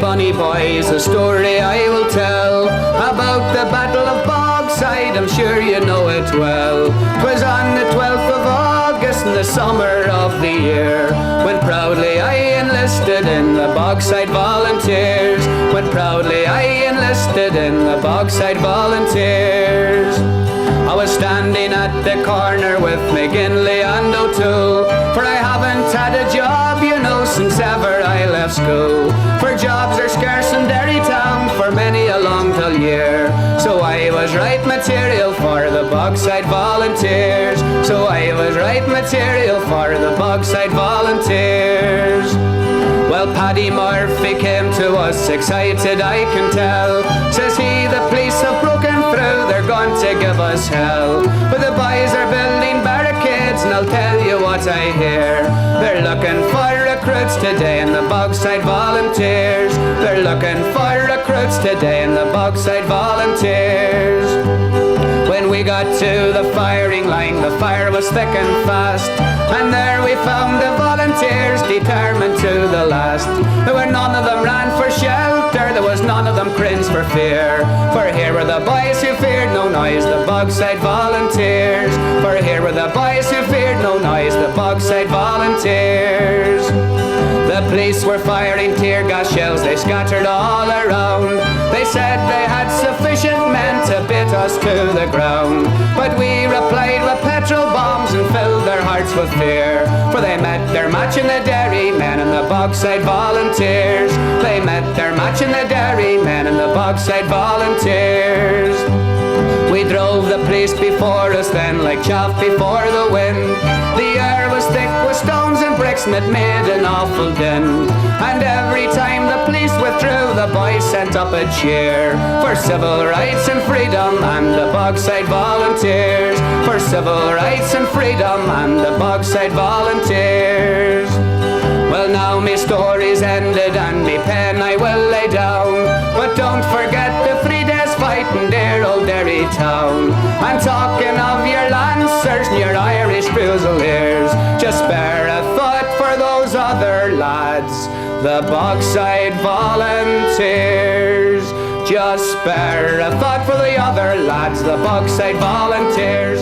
bonny boys, a story I will tell about the Battle of Bogside, I'm sure you know it well. 'Twas on the 12th of August in the summer of the year, when proudly I enlisted in the Bogside Volunteers, when proudly I enlisted in the Bogside Volunteers. I was standing at the corner with McGinley and O'Toole, for I haven't had a job, you know, since ever I left school. For jobs are scarce in Derry town for many a long dull year, so I was right material for the Bogside Volunteers. So I was right material for the Bogside Volunteers. Well, Paddy Murphy came to us excited, I can tell. Says he, the police have broken through, they're going to give us hell. But the boys are building barricades, and I'll tell you what I hear. They're looking for recruits today in the Bogside Volunteers. They're looking for recruits today in the Bogside Volunteers. When we got to the firing line, the fire was thick and fast, and there we found the volunteers determined to the last. There were none of them ran for shelter, there was none of them cringed for fear. For here were the boys who feared no noise, the Bogside Volunteers. For here were the boys who feared no noise, the Bogside Volunteers. The police were firing tear gas shells, they scattered all around. They said they had sufficient men to beat us to the ground. But we replied with petrol bombs and filled their hearts with fear. For they met their match in the Derry men and the Bogside Volunteers. They met their match in the Derry men and the Bogside Volunteers. We drove the police before us then like chaff before the wind. The air was thick with stones and bricks and it made an awful din. And every time the police withdrew, the boys sent up a cheer for civil rights and freedom and the Bogside Volunteers. For civil rights and freedom and the Bogside Volunteers. Well, now me story's ended and me pen I will lay down, but don't forget the 3 days fight in dear old Derry town. And talking of your Lancers and your Irish Fusiliers, just spare a thought for those other lads, the Bogside Volunteers. Just spare a thought for the other lads, the Bogside Volunteers.